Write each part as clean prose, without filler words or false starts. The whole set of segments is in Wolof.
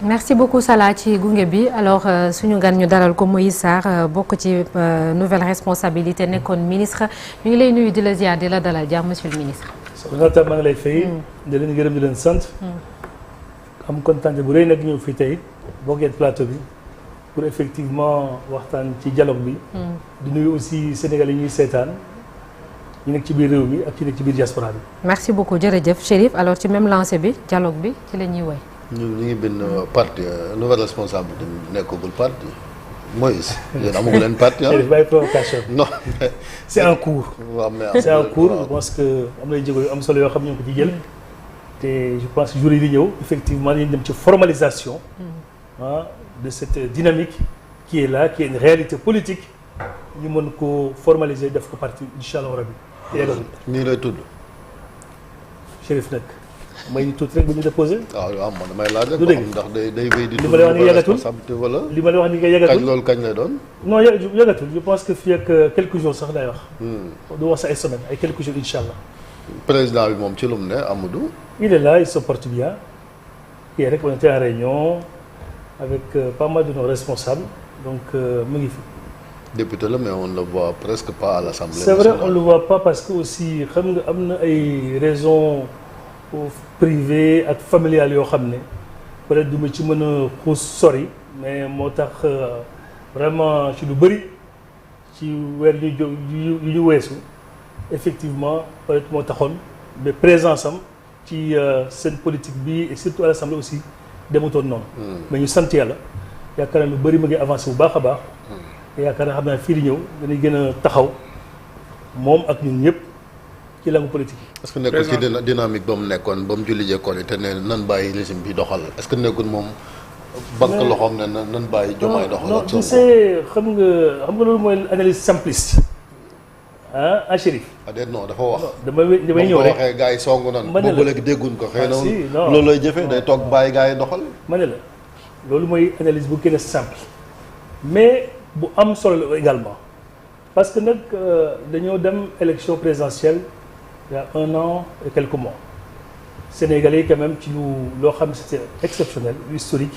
merci beaucoup Salah ci gunge bi alors suñu gan ñu dalal ko Moïse Sarr bokk ci nouvelle responsabilité nekkoon ministre ñu ngi lay nuyu di la ziar di la dalal jàmm monsieur le ministre. soxna Tall maa ngi lay fay. di leen gërëm di leen sant. am kontaan bu rëy nag ñëw fii tey bokkee plateau bi pour effectivement waxtaan ci dialogue bi. di nuyu aussi Sénégal yi ñuy seetaan ñu nekk ci biir réew mi ak ci nekk ci biir diaspora bi. merci beaucoup jërëjëf Chérif alors ci même lancé bi dialogue bi ci la ñuy woy. ñu ngi bind parti nouvelle responsabilité nekkagul parti Moïse. yéen amagu leen parti ah. bàyyi provocation. non. c'est en cours. waaw mais c'est en cours je pense que am na jéego yu am solo yoo xam ne ñu ko ci jël. te je pense que jour yi di ñëw effectivement dañuy dem ci formalisation. de cette dynamique qui est là qui est une réalité politique ñu mën ko formaliser def ko parti incha allah rabi. te yàggal nii lay tudd. Chérif nag. may tuuti rek bu ñu déposé. waaw man damay laaj rek. du dëgg ndax day wéy di. li ma lay wax ni yàggatul responsabilité wala. li ma lay wax ni nga yàggatul kañ loolu kañ lay doon. non yàggatul je pense que fii ak quelques jours sax day wax. du wax sa ay semaines ay quelques jours incha allah. président bi moom ci lu mu ne Amadou. il est là il se porte bien. hier rek on était en réunion avec pas mal de nos responsables donc mu ngi fi. député la mais on ne le voit presque pas à l'Assemblée c'est nationale. vrai on le voit pas parce que aussi xam nga am na ay raisons privées ak familiales yoo xam ne peut-être du ma ci mën a xuus sori mais moo tax vraiment ci lu bëri ci weer yu ñu weesu effectivement peut-être moo taxoon mais présence am ci seen politique bi et surtout à l'Assemblée aussi demutoon noonu. mais ñu sant yàlla yaakaar naa lu bëri ma ngi avancé bu baax a baax. yaakaar naa xam naa fii di ñëw dañuy gën a taxaw moom ak ñun ñëpp ci langue politique yi. est-ce que nekkul ci dynamique ba mu nekkoon ba mu julli jekkoon yi te ne nan bàyyi régime bi doxal est-ce que nekkul moom. banque loxoom ne nan bàyyi Diomaye doxal. non tu sais xam nga loolu mooy analyse simpliste ah Chérif. non dafa wax. damay ñëw rek waxee gars yi songu nan. ma ne la boobu léegi dégguñ ko. xëy na non loolu lay jëfee day toog bàyyi gars yi doxal. ma ne la loolu mooy analyse bu gën a simple mais bu am solo la également parce que nag dañoo dem élection présidentielle il y a 1 an et quelques mois Sénégalais yi quand même ci loo xam ne c'était exceptionnel historique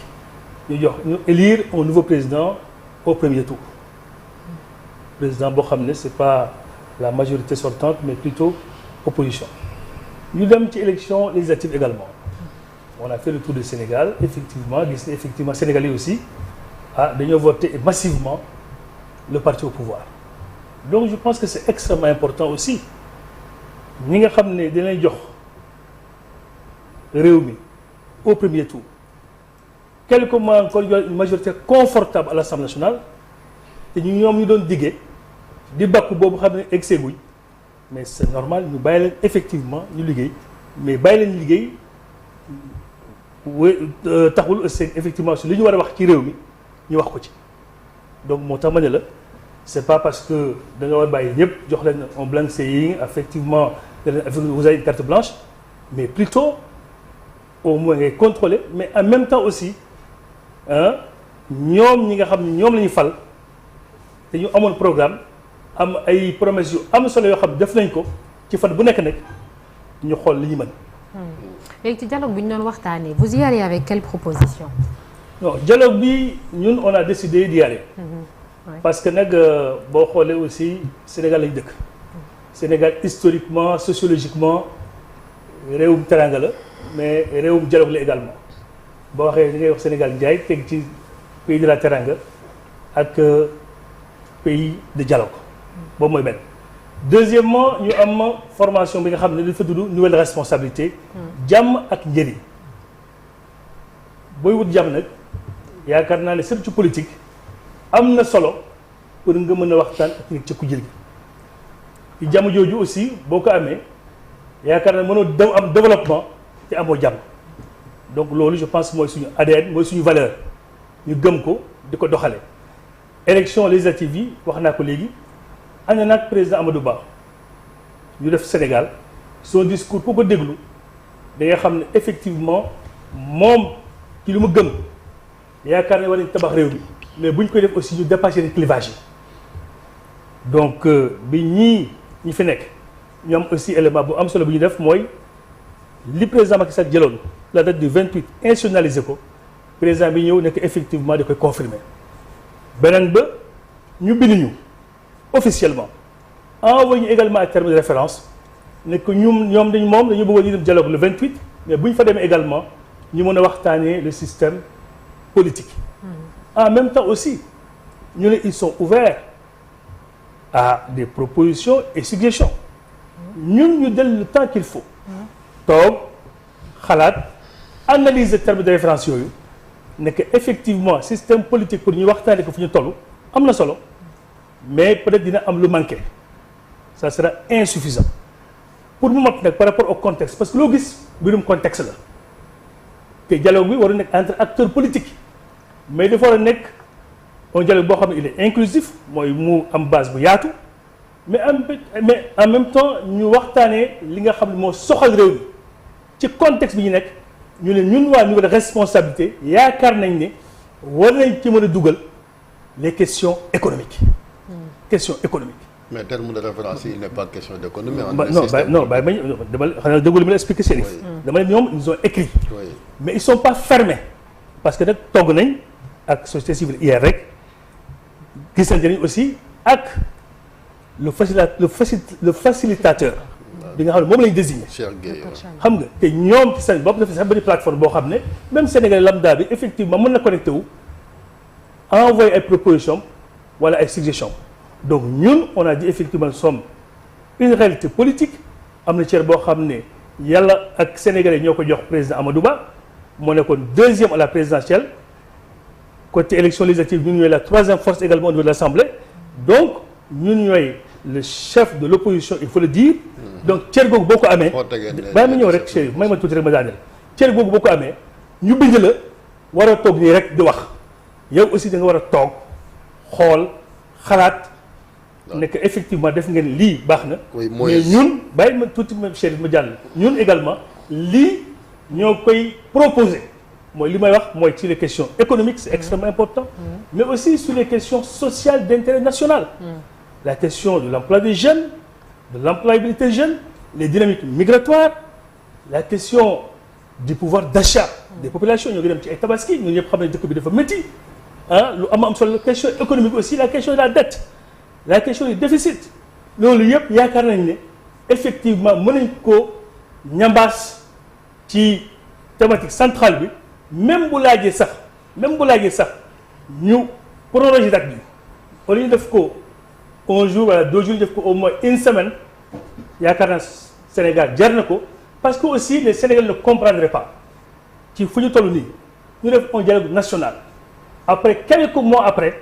ñu élire un nouveau président au premier tour président boo xam ne c'est pas la majorité sortante mais plutôt opposition ñu dem ci élection législative également on a fait le tour du Sénégal effectivement gis ne effectivement Sénégalais aussi dañoo voté massivement le parti au pouvoir donc je pense que c'est extrêmement important aussi ñi nga xam ne dinañ jox réew mi au premier tour quelque mois encore une majorité confortable à l'Assemblée nationale te ñoom ñu doon diggee di bakku boobu xam ne egg guñ mais c'est normal ñu bàyyi leen effectivement ñu liggéey mais bàyyi leen liggéey taxul aussi effectivement su li ñu war a wax ci réew mi ñu wax ko ci donc moo tax ma ne la c'est pas parce que da nga war bàyyi ñëpp jox leen un blank seing effectivement vous avez une carte blanche mais plutôt au moins ngay contrôler mais en même temps aussi ñoom ñi nga xam ne ñoom la ñu fal te ñu amoon programme am ay promesses yu am solo yoo xam ne def nañ ko ci fan bu nekk ñu xool li ñu mën. léegi ci dialogue bi ñu doon waxtaanee vous y allez avec quelle proposition. non dialogue bi ñun on a décidé d'y aller. parce que nag boo xoolee aussi Sénégal lañ dëkk. Sénégal historiquement sociologiquement réewum teranga la mais réewum dialogue la également boo waxee da ngay wax Sénégal njaay teg ci pays de la teranga ak pays de dialogue boobu mooy benn. deuxièmement ñu am formation bi nga xam ne dafa tudd nouvelle responsabilité. jàmm ak njëriñ booy wut jàmm nag yaakaar naa ne surtout ci politique am na solo pour nga mën a waxtaan ak nit ci ku jël gi ci jàmm jooju aussi boo ko amee yaakaar naa mënoo am développement te amoo jàmm donc loolu je pense mooy suñu ADN mooy suñu valeur ñu gëm ko di ko doxale élection législative yi wax naa ko léegi ànd naag président Amadou Ba ñu def Sénégal son discours ku ko déglu da nga xam ne effectivement moom ci lu mu gëm yaakaar ne war nañ tabax réew mi mais bu ñu koy def aussi ñu dépasser les clivages yi donc bi ñi fi nekk ñu am aussi élément bu am solo bu ñu def mooy li président Macky Sall jëloon la date du 28 institutionnalisé ko président bi ñëw nekk effectivement da koy confirmer beneen ba ñu bind ñu officiellement envoyé ñu également ay termes de référence ne que ñoom dañu bëggoon ñu dem dialogue le 28 mais bu ñu fa demee également ñu mën a waxtaanee le système politique. En même temps aussi ñu ne ils sont ouverts à des propositions et suggestions ñun ñu del le temps qu'il faut toog xalaat analyser termes de référence yooyu ne que effectivement système politique pour ñu waxtaanee ko fu ñu toll am na solo mais peut-être dina am lu manqué ça sera insuffisant pour mu mat nag par rapport au contexte parce que loo gis mbirum contexte la te dialogue bi war a nekk entre acteurs politiques mais dafa war a nekk un dialogue boo xam ne il est inclusif mooy mu am base bu yaatu mais en même temps ñu waxtaanee li nga xam ne moo soxal réew mi ci contexte bi ñu nekk ñu ne ñun waa niveau de responsabilité yaakaar nañ ne war nañ ci mën a dugal les questions économiques. questions économiques. mais terme de référence yi il n'est pas question d'économie. non bàyyi ma dama xanaa déglu li ma la expliqué Chérif. dama ne ñoom ils ont écrit. Oui. mais ils sont pas fermés parce que nag togg nañ ak société civile hier rek gis nañ aussi ak le facilitateur. bi nga xam ne moom lañ désigné. Cheikh Gueye xam nga te ñoom ci seen bopp dafa sax benn plateforme boo xam ne même Sénégal lambda bi effectivement mën na connecté wu envoyer ay propositions wala ay suggestions. donc ñun on a dit effectivement nous sommes une réalité politique am na cër boo xam ne yàlla ak sénégalais ñoo ko jox président Amadou Ba moo nekkoon deuxième à la présidentielle côté élection législative ñun ñooy la troisième force également au niveau de l'Assemblée donc ñun ñooy le chef de l'opposition il faut le dire donc cër googu boo ko amee bàyyi ma ñëw rek Chérif may ma tuuti rek ma daaneel cër googu boo ko amee ñu bind la war a toog nii rek di wax yow aussi da nga war a toog xool xalaat nekk effectivement def ngeen lii baax na. mais ñun bàyyi ma tuuti même Chérif ma jàll. ñun également lii ñoo koy proposer mooy li may wax mooy sur les questions économiques c'est extrêmement important. mais aussi sur les questions sociales d'intérêt national. la question de l'emploi des jeunes de l'employabilité des jeunes les dynamiques migratoires la question du pouvoir d'achat des populations ñoo ngi dem ci ay tabaski ñun ñëpp xam ne dëkk bi dafa métti ah lu am solo la question économique aussi la question de la dette. la question du déficit loolu yëpp yaakaar nañ ne effectivement mën nañ ko ñambaas ci thématique centrale bi même bu laajee sax ñu prolonger date bi wala ñu def ko un jour wala 2 jours ñu def ko au moins une semaine yaakaar naa Sénégal jar na ko parce que aussi les Sénégalais ne comprendraient pas ci fu ñu toll nii ñu def un dialogue national après quelques mois après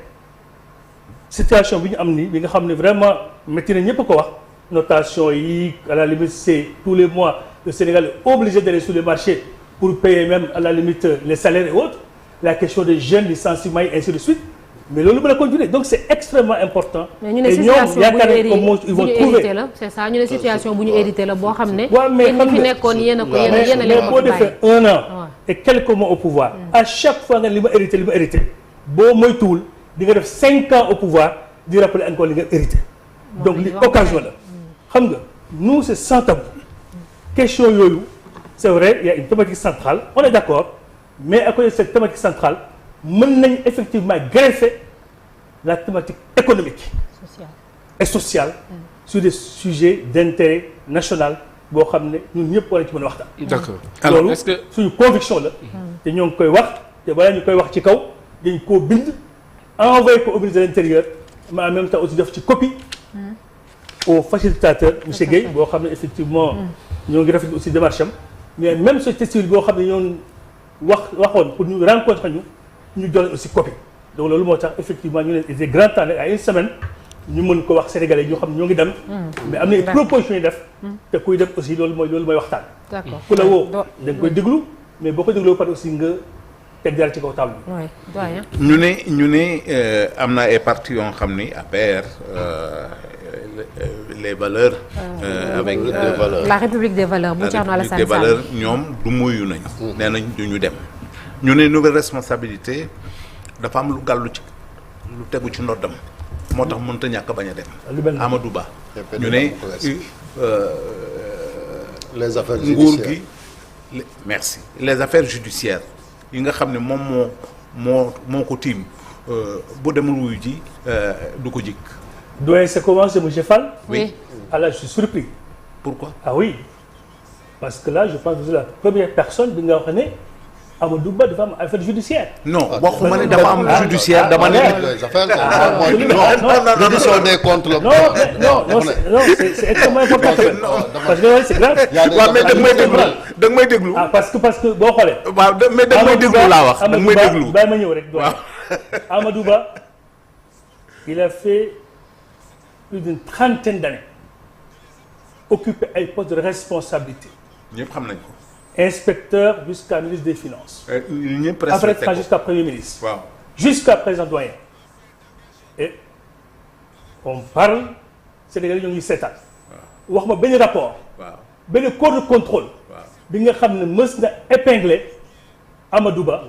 situation bi ñu am nii bi nga xam ne vraiment métti na ñëpp ko wax notation yi à la limite c'est tous les mois le Sénégal est obligé d'aller sur les marchés pour payer même à la limite les salaires et autres la question des jeunes licenciements et ainsi de suite mais loolu mën a continuer donc c'est extrêmement important. mais ñu ne situation bu ñu hérité la boo xam ne. waaw mais xam nga fi nekkoon yéen a ko yéen a leen boo defee 1 an. et quelques mois au pouvoir. à chaque fois nga li ma hérité boo moytuwul. di nga def 5 ans au pouvoir di rappeler encore li nga hérité donc li occasion la xam nga nous c'est sans tabou question yooyu c'est vrai il y a une thématique centrale on est d'accord mais à côté de cette thématique centrale mën nañ effectivement greffer la thématique économique et sociale sur des sujets d'intérêt national boo xam ne ñun ñëpp war a ci mën a waxtaan. D'accord alors est-ce que loolu suñu conviction la te ñoo ngi koy wax te balaa ñu koy wax ci kaw dañ koo bind envoyé ko au ministre de l'Intérieur mais en même temps aussi def ci copie au facilitateur monsieur Gueye boo xam ne effectivement ñoo ngi rafetlu aussi démarche am mais même société civile boo xam ne ñoo waxoon pour ñu rencontrer ñu joxe aussi copie donc loolu moo tax effectivement ñu ne il est grand temps à une semaine ñu mën ko wax sénégalais yi ñoo xam ne ñoo ngi dem mais am na une proposition yi def te kuy dem aussi loolu mooy waxtaan ku la woo da nga koy déglu mais boo ko dégloo pare aussi nga teg dara ci kaw table bi. ñu ne am na ay partis yoo xam ni APR les valeurs. avec la République des valeurs bu Thierno Alassane Sall. des valeurs ñoom du muyu nañu. nee nañ du ñu dem. ñu ne nouvelle responsabilité dafa am lu gàllu ci lu tegu ci ndoddam moo tax mënut a ñàkk bañ a dem. Amadou Ba. ñu ne les affaires nguur judiciaires gi merci les affaires judiciaires yi nga xam ne moom moo ko tiim bu demul wuyu ji du ko jik. doyen c'est comment c'est monsieur Fall. oui. Ah là je suis surpris. Pourquoi? Ah oui parce que là je pense que vous êtes la première personne bi nga wax ne Amadou Ba dafa am affaire judiciaire. non waxuma ne dafa am judiciaire dama ne. non reddition des comptes la. non c'est extrêmement important. parce que c'est grave. waaw mais da nga may déglu. ah parce que boo xoolee. waaw mais da nga may déglu laa wax. da nga may déglu bàyyi ma ñëw rek. waaw Amadou Ba il a fait plus d'une trentaine d'années occupé ay postes de responsabilité. ñëpp xam nañ ko. inspecteur jusqu'à ministre des finances. ñëpp après respecté ko jusqu'à premier ministre. waaw jusqu'à président doyen. et on parle Sénégalais ñoo ngi seetaan. wax ma benn rapport. waaw benn corps de contrôle. waaw bi nga xam ne mës na épinglé Amadou Ba.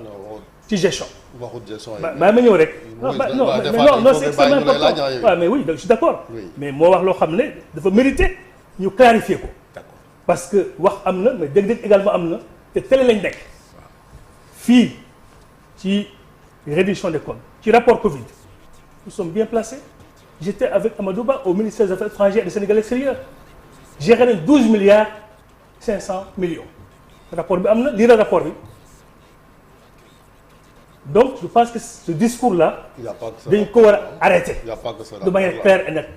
ci gestion. waxut gestion yi. bàyyi ma ñëw rek. non c'est extrêmement important. waaw mais oui je suis d'accord. mais moo wax loo xam ne dafa mérité ñu clarifier ko. parce que wax am na mais dégg-dégg également am na te télé lañ nekk fii ci reddition des comptes ci rapport Covid nous sommes bien placés j'étais avec Amadou Ba au ministère des Affaires étrangères et du Sénégal extérieur géré nañ 12 milliards 500 millions rapport bi am na lii la rapport bi donc je pense que ce discours là dañ ko war a arrêter de manière claire et nette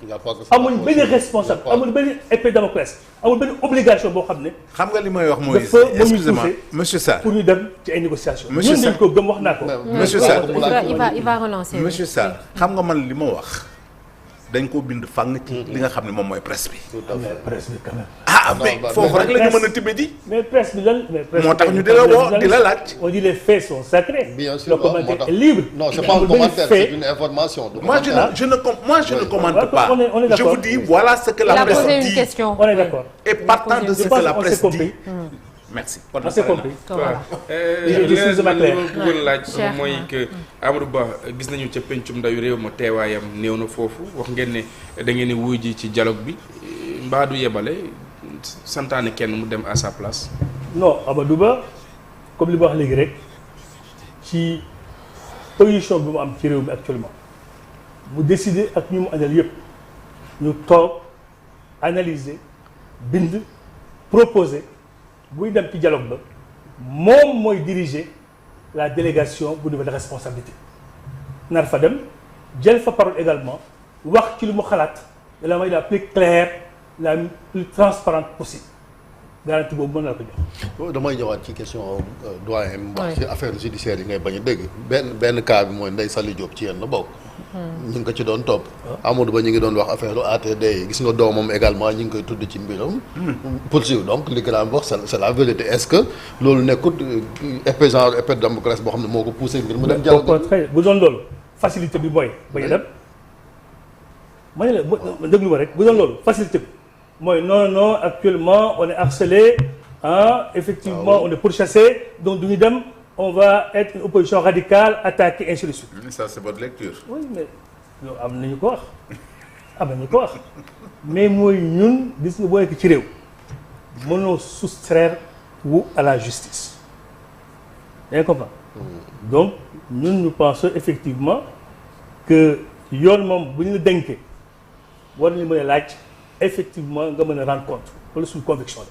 amul benn responsable amul benn épée Damoclès amul benn obligation boo xam ne xam nga li may wax mooy excusez-moi monsieur Sarr pour ñu dem ci ay négociations monsieur ñun dañ ko gëm wax naa ko monsieur Sarr il va relancer monsieur Sarr xam nga man li ma wax dañ koo bind fang ci li nga xam ne moom mooy presse bi. presse bi quand même. ah mais foofu rek la ñu mën a tibbee ji. mais presse bi lan. moo tax ñu di la woo di la laaj. on dit les faits sont sacrés. bien sûr le commentaire est libre. non c'est pas un commentaire c'est une information. moi je ne commente pas. on est d'accord. Je vous dis voilà ce que la presse dit. Il a posé une question. On est d'accord. Et partant de ce que la presse dit. merci. on s'est compris. voilà. li ma bëggoon laaj mooy que Amadou Ba gis nañu ca pencum ndawi réew ma teewaayam néew na foofu wax ngeen ne da ngeen di wuy ji ci dialogue bi mbaa du yebale santaane kenn mu dem à sa place. non Amadou Ba comme li ma wax léegi rek ci position bi mu am ci réew mi actuellement mu décider ak ñu mu àndal yëpp ñu toog analyser bind proposer. buy dem ci dialogue ba moom mooy diriger la délégation bu niveau de responsabilité nar fa dem jël fa parole également wax ci lu mu xalaat de la manière la plus claire la plus transparente possible garantie boobu mën naa ko jox. damay ñëwaat ci question doyen. wax ci affaire judiciaire yi ngay bañ a dégg. benn cas bi mooy Ndeye Saly Diop ci yéen la bokk. ñu ngi ko ci doon topp. Amadou Ba ñu ngi doon wax affaire ATD yi gis nga doomam également ñu ngi koy tudd ci mbiram. poursuivre donc li grand wax c'est la vérité est-ce que loolu nekkut épée de Damoclès boo xam ne moo ko poussé ngir mu dem. au contraire bu doon loolu facilité bi mooy bañ a dem. ma ne la déglu ma rek bu doon loolu facilité bi mooy non actuellement on est harcelé effectivement on est pourchassé donc du ñu dem. on va être une opposition radicale attaquée ainsi de suite. Ça c'est votre lecture. oui mais yow am nañu ko wax mais mooy ñun gis nga boo nekk ci réew mënoo soustraire wu à la justice. yaa ngi comprendre. donc ñun ñu pensons effectivement que yoon moom bu ñu la dénkee war nañu mën a laaj effectivement nga mën a rendre compte loolu suñu conviction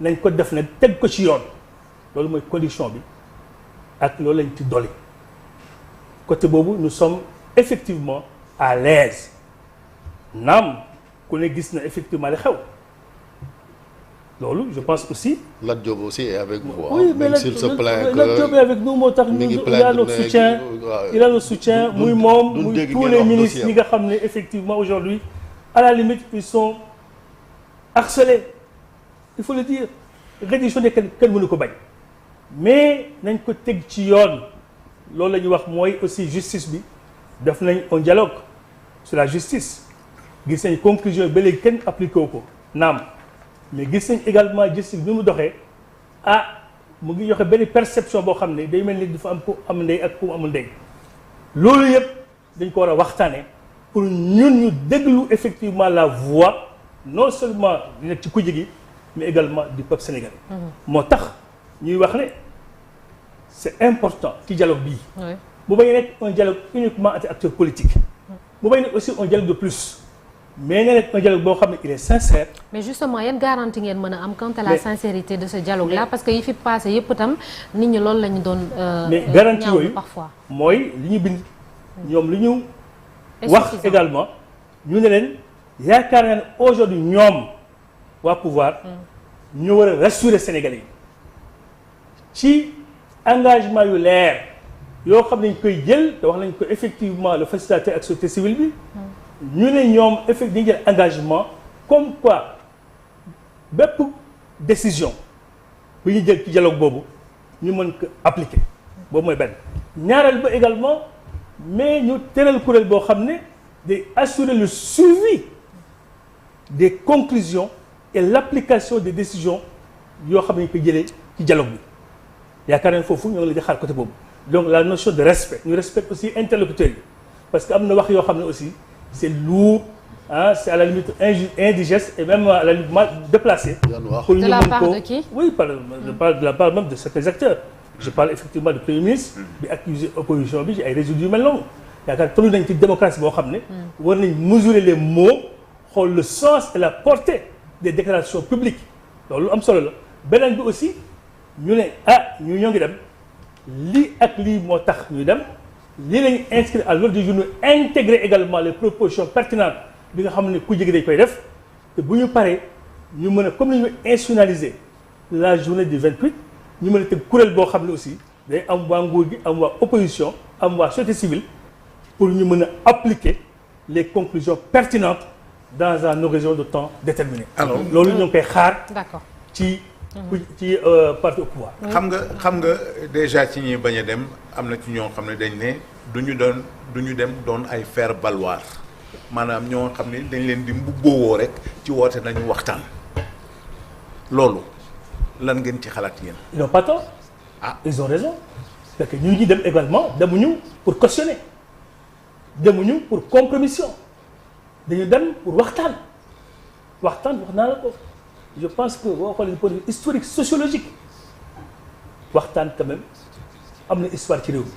la nañ ko def nag teg ko ci yoon loolu mooy condition bi. ak loolu lañ ci dolli côté boobu nous sommes effectivement à l'aise naam ku ne gis na effectivement li xew loolu je pense aussi. Lat Diop aussi est avec vous. oui mais Lat Diop est avec nous moo tax ñu il a notre soutien il a notre soutien muy moom muy tous les ministres ñi nga xam ne effectivement aujourd'hui à la limite ils sont harcelés il faut le dire reddition des kenn mënu ko bañ. mais nañ ko teg ci yoon loolu la ñuy wax mooy aussi justice bi def nañ un dialogue sur la justice gis nañ conclusion ba léegi kenn appliqué wu ko naam mais gis nañ également justice bi mu doxee mu ngi joxe benn perception boo xam ne day mel ni dafa am ku am ndey ak ku amul ndey loolu yëpp dañ ko war a waxtaane pour ñun ñu déglu effectivement la voix non seulement di nekk ci kujje gi mais également du peuple sénégalais moo tax ñuy wax ne c'est important ci dialogue bii. bu bañ a nekk un dialogue uniquement entre acteurs politiques. bu bañ a nekk aussi un dialogue de plus. mais na nekk un dialogue boo xam ne il est sincère. mais justement yan garantie ngeen mën a am quant à la sincérité de ce dialogue là parce que yi fi passé yëpp itam nit ñi loolu la ñu doon. mais garantie yooyu parfois mooy li ñu bind. ñoom li ñu. wax également ñu ne leen yaakaar naa ne aujourd'hui ñoom waa pouvoir. ñu war a rassurer Sénégalais yi ci engagement yu leer yoo xam ne ñu koy jël te wax nañ ko effectivement le facilitateur ak société civile bi. ñu ne ñoom effectivement dañuy jël engagement comme quoi bépp décision bu ñu jël ci dialogue boobu ñu mën ko appliquer boobu mooy benn. ñaareel ba également mais ñu tëral kuréel boo xam ne day assurer le suivi des conclusions et l'application des décisions yoo xam ne ñu koy jëlee ci dialogue bi yaakaar nañ foofu ñoo ngi leen di xaar côté boobu. donc la notion de respect ñu respecte aussi interlocuteurs yi parce que am na wax yoo xam ne aussi c'est lourd c'est à la limite indigeste et même à la limite mal déplacé. pour de la part de qui? Oui, de la part même de certains acteurs. Je parle effectivement du Premier ministre bi accusé opposition bi ci ay résidus yu mel noonu yaakaar toll nañ ci démocratie boo xam ne war nañ mesurer les mots xool le sens et la portée des déclarations publiques loolu am solo la beneen bi aussi ñu ne ñoo ngi dem lii ak lii moo tax ñu dem lii lañu inscrire à l'ordre du jour ñu intégrer également les propositions pertinentes bi nga xam ne ku jege dañ koy def te bu ñu paree ñu mën a comme ni ñu institutionnaliser la journée du 28 ñu mën a teg kuréel boo xam ne aussi day am waa nguur gi am waa opposition am waa société civile pour ñu mën a appliquer les conclusions pertinentes dans un horizon de temps déterminé. alors loolu ñoo ngi koy xaar. d'accord ci parti au pouvoir. xam nga déjà ci ñi bañ a dem am na ci ñoo xam ne dañ ne du ñu dem doon ay faire valoir maanaam ñoo xam ne dañ leen di mbubboo rek ci woote nañu waxtaan loolu lan ngeen ci xalaat yéen. ils n'ont pas tort. ils ont raison parce que ñu ngi dem également demuñu pour cautionner demuñu pour compromission dañu dem pour waxtaan wax naa la ko. je pense que boo xoolee du point de vue historique sociologique waxtaan quand même am na histoire ci réew mi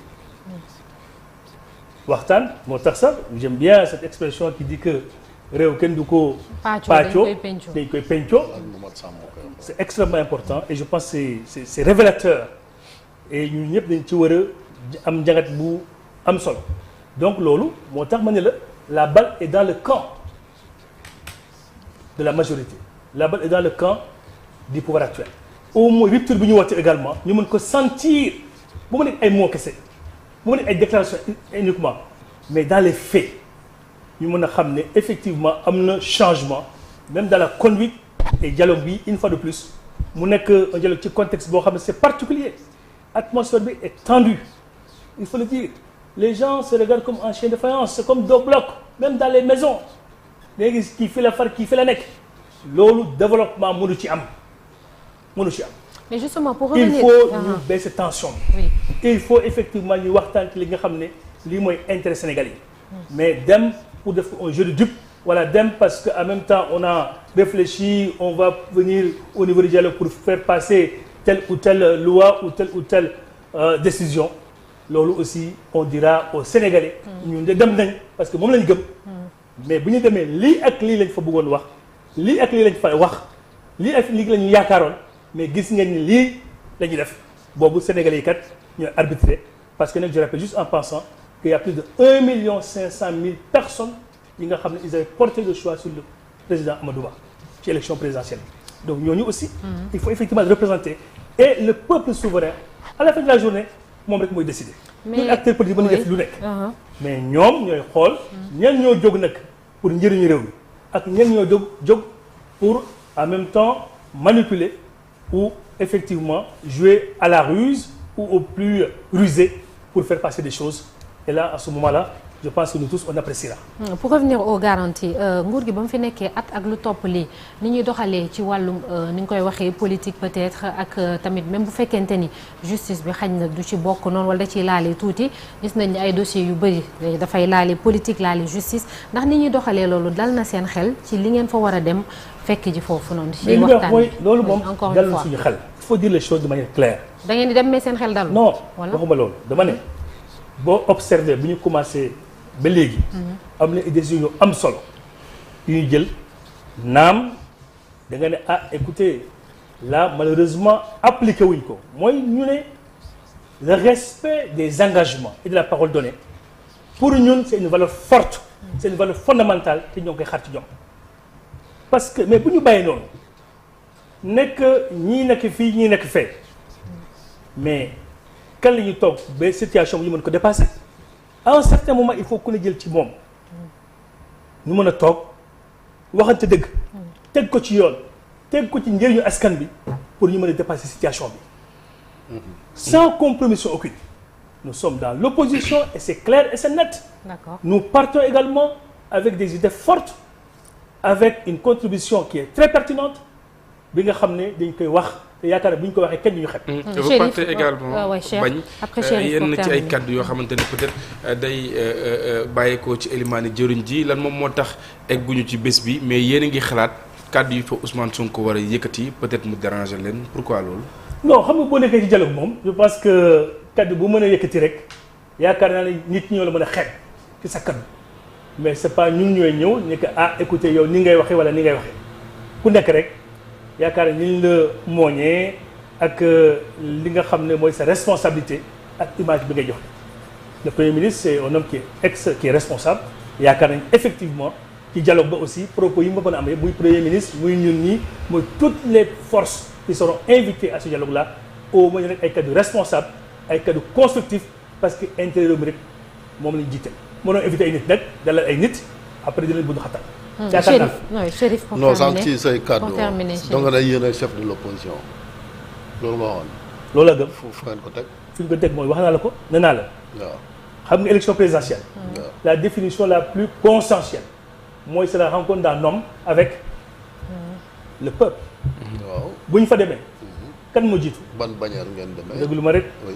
waxtaan moo tax sax j'aime bien cette expression qui dit que réew kenn du ko pàccoo dañ koy pencoo c'est extrêmement important et je pense que c'est révélateur et ñun ñëpp dañ ci war a am njàngat bu am solo donc loolu moo tax ma ne la balle est dans le camp de la majorité. La balle est dans le camp du pouvoir actuel au moins rupture bi ñu woote également ñu mën ko sentir bu ma nekk ay mots kese bu ma nekk ay déclarations uniquement mais dans les faits ñu mën a xam ne effectivement am na changement même dans la conduite et dialogue bi une fois de plus mu nekk un dialogue ci contexte boo xam ne c'est particulier atmosphère bi est tendue il faut le dire les gens se regardent comme un chien de faïence c'est comme deux blocs même dans les maisons léegi kii fi la far kii fi la nekk. loolu développement mënu ci am. mais justement pour revenir il faut ñu baisser tension bi. il faut effectivement ñu waxtaan ci li nga xam ne lii mooy intérêt sénégalais mais dem pour def un jeu de dupe wala dem parce que en même temps on a réfléchi on va venir au niveau du dialogue pour faire passer telle ou telle loi ou telle décision loolu aussi on dira aux Sénégalais. ñun de dem nañ parce que moom lañ gëm. mais bu ñu demee lii ak lii lañ fa bëggoon wax. lii ak lii lañ fa wax lii ak lii la ñu yaakaaroon mais gis ngeen ni lii la ñuy def boobu Sénégalais yi kat ñooy arbitré parce que nag je rappelle juste en pensant qu'il y a plus de 1,5 million personnes yi nga xam ne ils avaient porté le choix sur le président Amadou Ba ci élection présidentielle donc ñooñu aussi. il faut effectivement représenter et le peuple souverain à la fin de la journée moom rek mooy décider. mais acteur politique mën def lu nekk. mais ñoom ñooy xool ñan ñoo jóg nag pour njëriñu réew mi. ak ñenn ñoo jóg pour en même temps manipuler ou effectivement jouer à la ruse ou au plus rusé pour faire passer des choses et là à ce moment-là je pense que nous tous on appréciera. pour revenir aux garanties nguur gi ba mu fi nekkee ak lu topp lii ni ñuy doxalee ci wàllum ni ñu koy waxee politique peut-être ak tamit même bu fekkente ni justice bi xañ na du ci bokk noonu wala da ciy laale tuuti gis nañ ay dossiers yu bëri dafay laale politique laale justice ndax ni ñuy doxalee loolu dal na seen xel ci li ngeen fa war a dem fekk ji foofu noonu. ci waxtaan mooy loolu moom dal na suñu xel. il faut dire les choses de manière claire. da ngeen di dem mais seen xel dalul. non waxuma loolu dama ne boo observé bu ñu commencé ba léegi. am na décision yu am solo yu ñu jël naam da nga ne écoutez là malheureusement appliqué wuñ ko mooy ñu ne le respect des engagements et de la parole donnée pour ñun c'est une valeur forte. c'est une valeur fondamentale te ñoo ngi koy xaar ci ñoom parce que mais bu ñu bàyyee noonu nekk ñii nekk fii ñii nekk fee mais kan la ñuy toog ba situation bi ñu mën ko dépasser à un certain moment il faut ku ne jël ci moom ñu mën a toog waxante dëgg teg ko ci yoon teg ko ci njëriñu askan bi pour ñu mën a dépasser situation bi sans compromission aucune. Nous sommes dans l'opposition et c'est clair et c'est net. D'accord. Nous partons également avec des idées fortes, avec une contribution qui est très pertinente bi nga xam ne dañ koy wax te yaakaar bu ñu ko waxee kenn du ñu xet. vous partez également bañ yenn ci ay kaddu yoo xamante ne peut-être day bàyyeekoo ci élimaani jëriñ ji lan moom moo tax egguñu ci bés bi mais yéen a ngi xalaat kaddu yi fa Ousmane Sonko war a yëkkati peut-être mu déranger leen pourquoi loolu. non xam nga boo nekkee ci dialogue moom je pense que kaddu bu mën a yëkkati rek yaakaar naa ne nit ñoo la mën a xeeb ci sa kaddu mais c'est pas ñun ñooy ñëw ne que écoutez yow ni ngay waxee wala ni ngay waxee ku nekk rek yaakaar ne ni la mooñee ak li nga xam ne mooy sa responsabilité ak image bi ngay joxe le premier ministre c'est un homme qui est responsable yaakaar nañ effectivement ci dialogue ba aussi propos yi ma mën a am yëpp muy premier ministre muy ñun ñi muy toutes les forces qui seront invitées à ce dialogue là au moins rek ay kaddu responsable ay kaddu constructif parce que intérêt réew mi rek moom lañu jiital mënoo invité ay nit nag dalal ay nit après dinañ bëgg xatal. Chérif pour non sànq ci say kaddu donc nga yéen a chef de l'opposition loolu nga waxoon. loolu la gëm fu ngeen ko teg. fi ñu ko teg mooy wax naa la ko nee naa la. waaw xam nga élection présidentielle. la définition la plus consensuelle mooy c'est la rencontre d'un homme avec le peuple. waaw bu ñu fa demee. kan moo jiitu. ban bannière ngeen demee. déglu ma rek. oui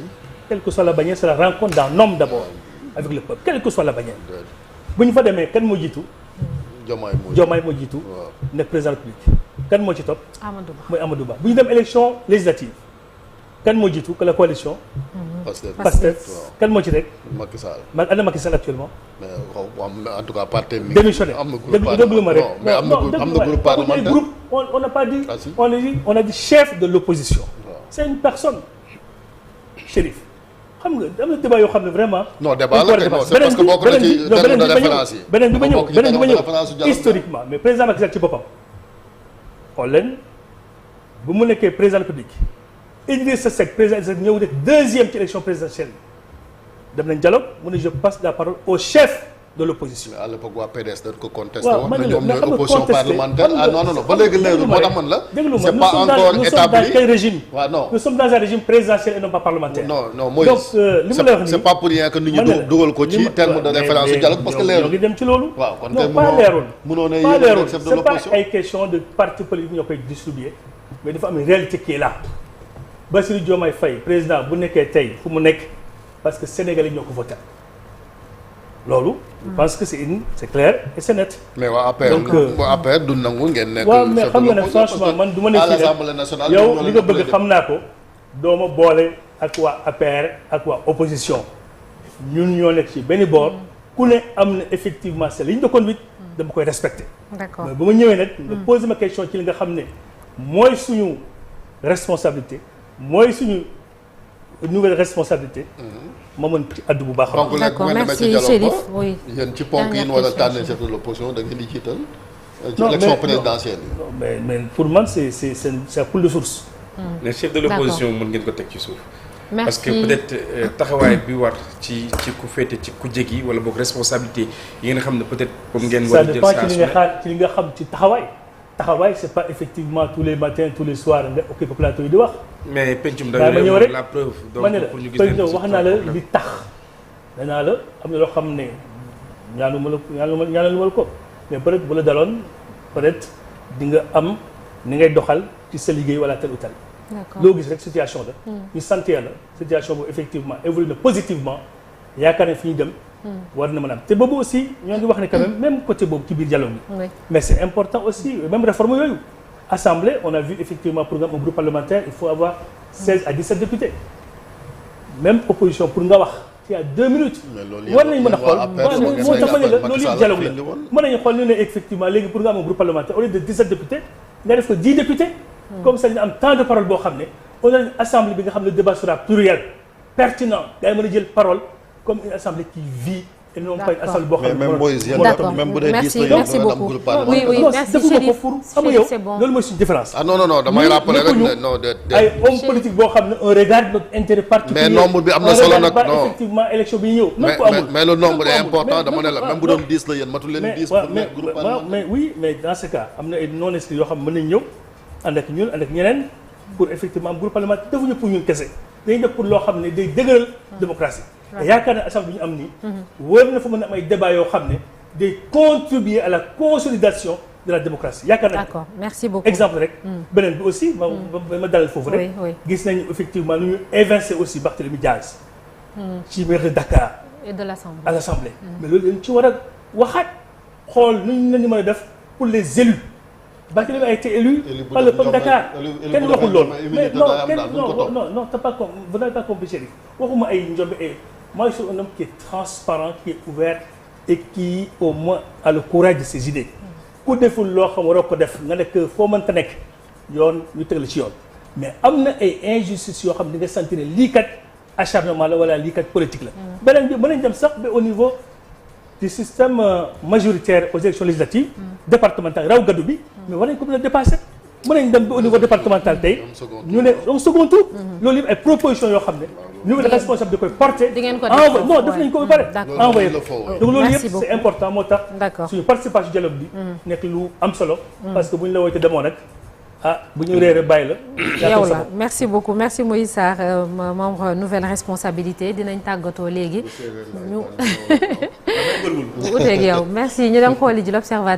quelle que soit la bannière c'est la rencontre d'un homme d'abord avec le peuple quelle que soit la bannière. bu ñu fa demee kan moo jiitu. Diomaye moo jiitu. waaw nekk président de la République. kan moo ci topp. Amadou Ba mooy Amadou Ba bu ñu dem élection législative kan moo jiitu que la coalition. Pastef kan moo ci rek. Macky Sall. ana Macky Sall actuellement. mais en tout cas parti mi. démissionné am na groupe déglu ma rek. mais am na groupe parlementaire. on n'a pas dit. Ah, si. on a dit chef de l'opposition. waaw c'est une personne. Chérif xam nga am na débat yoo xam ne vraiment. non débat la kay non c'est parce que bokk na ci terme de référence yi. beneen bi ma ñëw référence yu historiquement mais président Macky Sall ci boppam. xool leen bu mu nekkee président de la République Idrissa Seck président Idrissa Seck ñëw nekk deuxième ci élection présidentielle dem nañ dialogue mu ne je passe la parole au chef de l'opposition. mais à l'époque waa PDS dañ ko contesté waaw woon man ne la ñoom ñooy xam nga opposition contesté parlementaire ah non ba léegi leerul moo tax man la. déglu ma c'est pas encore nous sommes dans établi quel régime. waaw non nous sommes dans un régime présidentiel et non pas parlementaire. non Moïse donc li ma lay wax nii c'est pas pour rien que nit ñi dugal ko ci terme de référence yu dialogue parce que ñoo ngi leerul. dem ci loolu. waaw kon non kay pas leerul. mënoo ne pas yéen leerul chef de c'est pas l'opposition. ay question de parti politique ñoo koy distribuer mais dafa am une réalité qui est là Bassirou Diomaye Faye président bu nekkee tey fu mu nekk parce que Sénégalais ñoo ko voté loolu. je pense que c'est clair et c'est net. mais waa APR donc waa APR du nangu ngeen nekk. waaw mais xam nga ne franchement man du ma nekk à fii l'Assemblée nationale yow li nga bëgg xam naa ko doo ma boole ak waa APR ak waa opposition ñun ñoo nekk ci benn boor ku ne am na effectivement c'est ligne de conduite dama koy respecter. d'accord mais bu ma ñëwee nag nga poser ma question ci li nga xam ne mooy suñu responsabilité mooy suñu nouvelle responsabilité. ma mën ci addu bu baax a baax. donc d'accord nag bu ngeen demee ci merci dialogue Chérif ba oui. yéen ci ponk yi ñu war a tànn chef de l'opposition da ngeen di jiital. ci Non, élection mais- présidentielle yi. non mais pour man c'est coule de source. mais chef de l'opposition mën ngeen ko teg ci suuf. merci parce que peut-être taxawaay bi war ci ku féete ci ku jéggi wala boog responsabilité yi ngeen xam ne peut-être comme ngeen war ça a jël dépend saa ci su li nga ne. xaar ci li nga xam ci taxawaay c'est pas effectivement tous les matins tous les soirs nga occupé plateau yi di wax. mais pencum Daa ma ndaw ñëw réew rek. la preuve donc ma ne la pour ñu gis peut leen être ci wax naa la problème. li tax danaa la am na loo xam ne ñaanu ma la ko mais peut-être bu la daloon peut-être di nga am ni ngay doxal ci sa liggéey wala tel ou tel. d'accord loo gis rek situation la. ñu sant yàlla situation boobu effectivement évolue na positivement yaakaar ne fi ñu dem. war na mën a am te boobu aussi ñoo ngi wax ne quand même côté boobu ci biir dialogue bi. oui. mais c'est important aussi même réforme yooyu Assemblée on a vu effectivement programme un groupe parlementaire il faut avoir 16 à 17 députés même opposition pour nga wax ci à 2 minutes. war nañu mën a xool moo tax ma ne la loolu yëpp dialogue la mën nañu xool ñu ne effectivement léegi pour nga am un groupe parlementaire au lieu de 17 députés nga def ko 10 députés. comme ça ñu am temps de parole boo xam ne on a une assemblée bi nga xam ne le débat sera pluriel pertinent gars yi mën a jël parole comme une assemblée qui vit. et non pas une assemblée boo xam ne d'accord merci beaucoup oui merci Chérif c'est bon loolu mooy suñu différence. ah non damay rappeler rek ne non ay homme politique boo xam ne on regarde notre intérêt particulier. mais nombre bi am na solo nag non effectivement élection bi ñëw. même ko amul mais le nombre est important dama ne la même bu doon 10 la yéen matul leen 10 pour nekk groupe parlementaire. mais oui mais dans ce cas am na ay non inscrits yoo xam ne mën nañu ñëw ànd ak ñun ànd ak ñeneen pour effectivement am groupe parlementaire defuñu pour ñun kese dañuy def pour loo xam ne day dëgëral démocratie. yaakaar naa assemblée bi ñu am nii. wër na fa mën a am ay débat yoo xam ne day contribuer à la consolidation de la démocratie yaakaar naa. d'accord merci beaucoup exemple rek. beneen bi aussi ma dalal foofu rek. gis nañu effectivement nu ñu évincé aussi Barthélémy Diaz. ci maire de Dakar. et de l'Assemblée à l'Assemblée. mais loolu dañu ci war a waxaat xool nu ñu leen di mën a def pour les élus. Barthélémy a été élu par le peuple de Dakar kenn waxul loolu mais non t'as pas vous n'avez pas compris Chérif waxuma ay njombe ay moi je suis un homme qui est transparent qui est ouvert et qui au moins a le courage de ses idées ku deful loo xam waroo ko def nga nekk foo mënta nekk yoon ñu teg la ci yoon mais am na ay injustices yoo xam ne nga sentir ne lii kat acharnement la wala lii kat politique la beneen bi mën nañ dem sax ba au niveau du système majoritaire aux élections législatives départementales raw gaddu bi mais war nañ ko mën a dépasser mën nañ dem ba au niveau départemental tey ñu ne au second tour loolu yëpp ay propositions yoo xam ne niveau de responsable di koy porter envoyé non def nañ ko ba pare envoyé donc loolu yëpp c'est important moo tax suñu participation dialogue bi nekk lu am solo parce que bu ñu la wootee demoo nag bu ñu réeré bàyyi la. yow la merci beaucoup merci Moïse Sarr membre nouvelle responsabilité dinañ tàggatoo léegi. ñu uteeg yow merci ñu dem xooli ji l'Observateur.